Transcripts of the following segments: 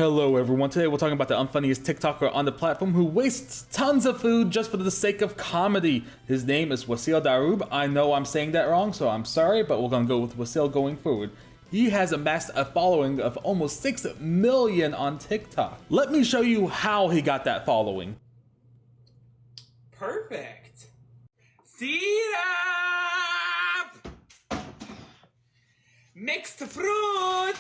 Hello everyone, today we're talking about the unfunniest TikToker on the platform who wastes tons of food just for the sake of comedy. His name is Wasil Daoud. I know I'm saying that wrong, so I'm sorry, but we're gonna go with Wasil going forward. He has amassed a following of almost 6 million on TikTok. Let me show you how he got that following. Perfect. Syrup! Mixed fruit!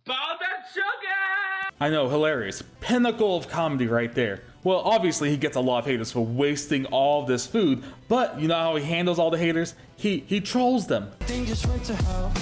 Powdered sugar! I know, hilarious. Pinnacle of comedy right there. Well, obviously he gets a lot of haters for wasting all this food, but you know how he handles all the haters? He trolls them. Just went to hell.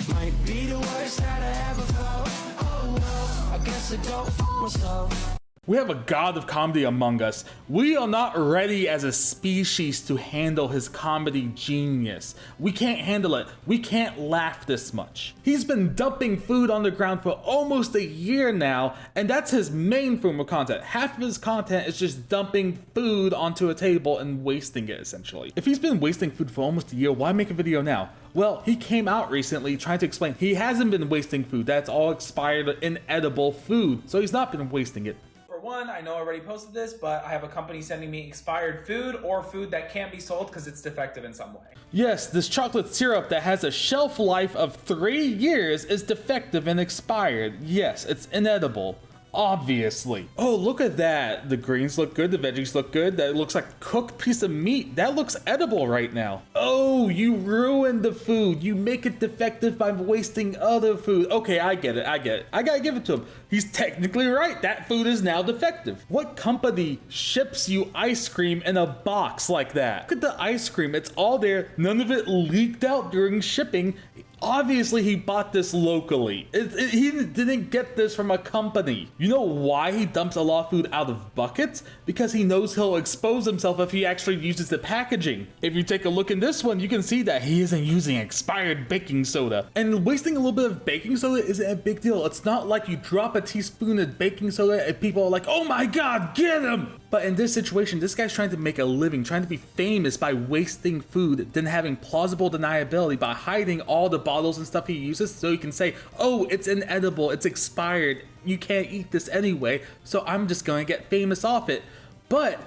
Might be the worst that I ever felt. Oh well, I guess I go fuck myself. We have a god of comedy among us. We are not ready as a species to handle his comedy genius. We can't handle it. We can't laugh this much. He's been dumping food on the ground for almost a year now, and that's his main form of content. Half of his content is just dumping food onto a table and wasting it, essentially. If he's been wasting food for almost a year, why make a video now? Well, he came out recently trying to explain he hasn't been wasting food. That's all expired, inedible food. So he's not been wasting it. One, I know I already posted this, but I have a company sending me expired food or food that can't be sold because it's defective in some way. Yes, this chocolate syrup that has a shelf life of 3 years is defective and expired. Yes, it's inedible. Obviously. Oh, look at that. The greens look good, the veggies look good. That looks like a cooked piece of meat. That looks edible right now. Oh, you ruined the food. You make it defective by wasting other food. Okay, I get it. I gotta give it to him. He's technically right. That food is now defective. What company ships you ice cream in a box like that? Look at the ice cream. It's all there. None of it leaked out during shipping. Obviously, he bought this locally. He didn't get this from a company. You know why he dumps a lot of food out of buckets? Because he knows he'll expose himself if he actually uses the packaging. If you take a look in this one, you can see that he isn't using expired baking soda. And wasting a little bit of baking soda isn't a big deal. It's not like you drop a teaspoon of baking soda and people are like, oh my God, get him! But in this situation, this guy's trying to make a living, trying to be famous by wasting food, then having plausible deniability by hiding all the bottles and stuff he uses so he can say, oh, it's inedible, it's expired, you can't eat this anyway, so I'm just gonna get famous off it. But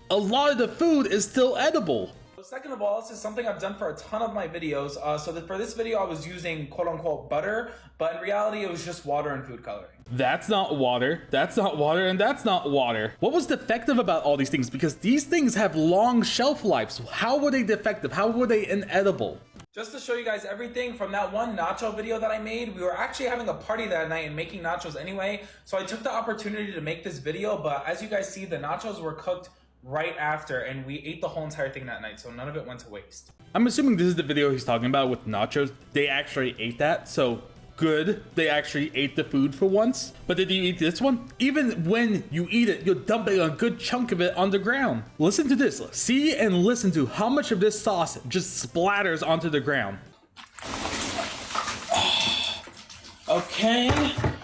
a lot of the food is still edible. Second of all, this is something I've done for a ton of my videos. For this video, I was using quote-unquote butter, but in reality, it was just water and food coloring. That's not water, that's not water, and that's not water. What was defective about all these things? Because these things have long shelf lives. How were they defective? How were they inedible? Just to show you guys everything from that one nacho video that I made, we were actually having a party that night and making nachos anyway. So I took the opportunity to make this video, but as you guys see, the nachos were cooked right after, and we ate the whole entire thing that night, so none of it went to waste. I'm assuming this is the video he's talking about with nachos. They actually ate that, so good. They actually ate the food for once. But did you eat this one? Even when you eat it, you're dumping a good chunk of it on the ground. Listen to this. See and listen to how much of this sauce just splatters onto the ground. Okay.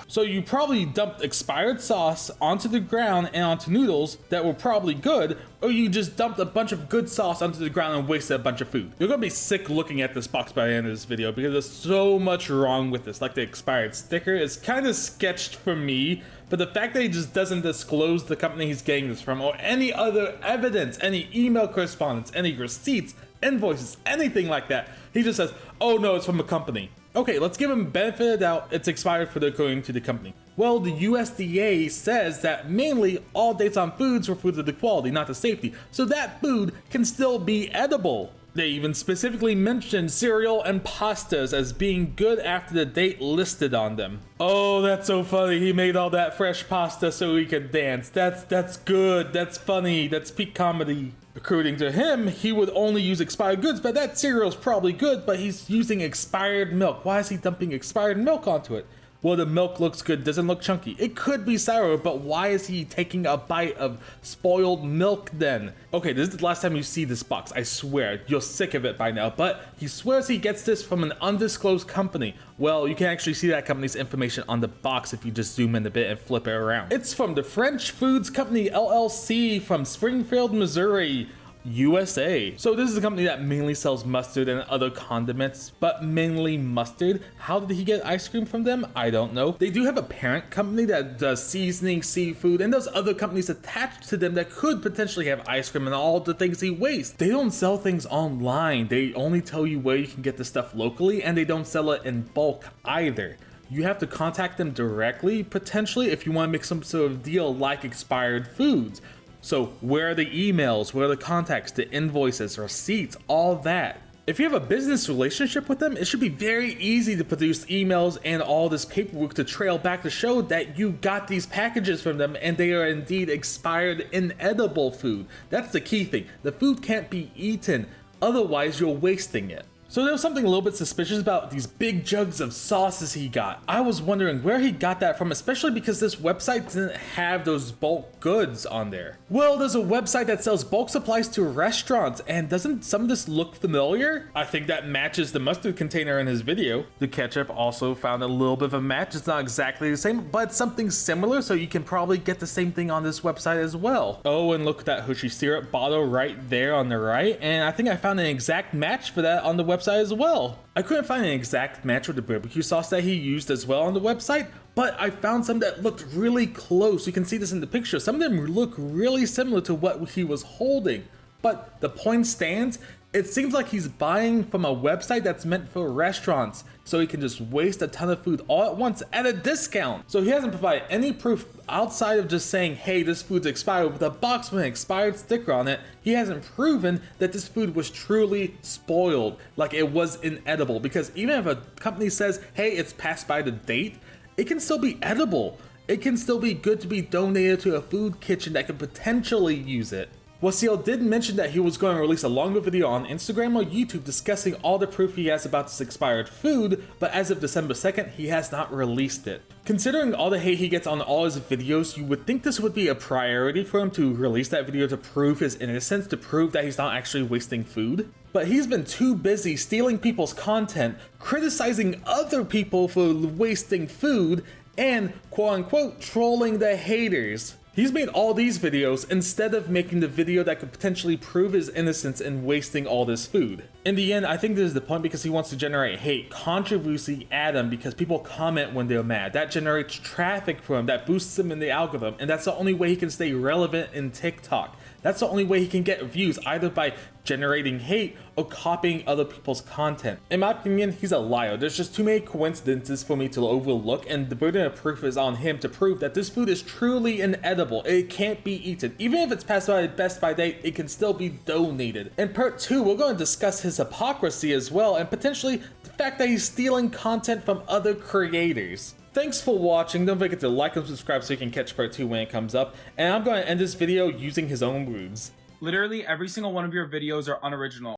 So you probably dumped expired sauce onto the ground and onto noodles that were probably good, or you just dumped a bunch of good sauce onto the ground and wasted a bunch of food. You're gonna be sick looking at this box by the end of this video because there's so much wrong with this. Like the expired sticker is kind of sketched for me, but the fact that he just doesn't disclose the company he's getting this from or any other evidence, any email correspondence, any receipts, invoices, anything like that, he just says, oh no, it's from a company. Okay, let's give him benefit of the doubt. It's expired for going to the company. Well, the USDA says that mainly all dates on foods were foods of the quality, not the safety. So that food can still be edible. They even specifically mentioned cereal and pastas as being good after the date listed on them. Oh, that's so funny. He made all that fresh pasta so he could dance. That's good. That's funny. That's peak comedy. According to him, he would only use expired goods, but that cereal's probably good, but he's using expired milk. Why is he dumping expired milk onto it? Well, the milk looks good, doesn't look chunky. It could be sour, but why is he taking a bite of spoiled milk then? Okay, this is the last time you see this box, I swear. You're sick of it by now, but he swears he gets this from an undisclosed company. Well, you can actually see that company's information on the box if you just zoom in a bit and flip it around. It's from the French Foods Company LLC from Springfield, Missouri. USA. So this is a company that mainly sells mustard and other condiments, but mainly mustard. How did he get ice cream from them? I don't know. They do have a parent company that does seasoning, seafood, and those other companies attached to them that could potentially have ice cream and all the things he wastes. They don't sell things online. They only tell you where you can get the stuff locally, and they don't sell it in bulk either. You have to contact them directly, potentially, if you want to make some sort of deal like expired foods. So where are the emails, where are the contacts, the invoices, receipts, all that. If you have a business relationship with them, it should be very easy to produce emails and all this paperwork to trail back to show that you got these packages from them and they are indeed expired inedible food. That's the key thing. The food can't be eaten, otherwise you're wasting it. So there was something a little bit suspicious about these big jugs of sauces he got. I was wondering where he got that from, especially because this website didn't have those bulk goods on there. Well, there's a website that sells bulk supplies to restaurants, and doesn't some of this look familiar? I think that matches the mustard container in his video. The ketchup also found a little bit of a match. It's not exactly the same, but something similar, so you can probably get the same thing on this website as well. Oh, and look at that Hershey syrup bottle right there on the right, and I think I found an exact match for that on the website as well. I couldn't find an exact match with the barbecue sauce that he used as well on the website, but I found some that looked really close. You can see this in the picture. Some of them look really similar to what he was holding, but the point stands. It seems like he's buying from a website that's meant for restaurants, so he can just waste a ton of food all at once at a discount. So he hasn't provided any proof outside of just saying, hey, this food's expired with a box with an expired sticker on it. He hasn't proven that this food was truly spoiled, like it was inedible, because even if a company says, hey, it's past by the date, it can still be edible. It can still be good to be donated to a food kitchen that could potentially use it. Wasil did mention that he was going to release a longer video on Instagram or YouTube discussing all the proof he has about this expired food, but as of December 2nd, he has not released it. Considering all the hate he gets on all his videos, you would think this would be a priority for him to release that video to prove his innocence, to prove that he's not actually wasting food. But he's been too busy stealing people's content, criticizing other people for wasting food, and quote unquote trolling the haters. He's made all these videos instead of making the video that could potentially prove his innocence in wasting all this food. In the end, I think this is the point because he wants to generate hate, controversy at him because people comment when they're mad. That generates traffic for him, that boosts him in the algorithm, and that's the only way he can stay relevant in TikTok. That's the only way he can get views, either by generating hate or copying other people's content. In my opinion, he's a liar. There's just too many coincidences for me to overlook, and the burden of proof is on him to prove that this food is truly inedible. It can't be eaten. Even if it's past by best by date, it can still be donated. In part 2, we're going to discuss his hypocrisy as well, and potentially the fact that he's stealing content from other creators. Thanks for watching. Don't forget to like and subscribe so you can catch part 2 when it comes up. And I'm going to end this video using his own words. Literally every single one of your videos are unoriginal.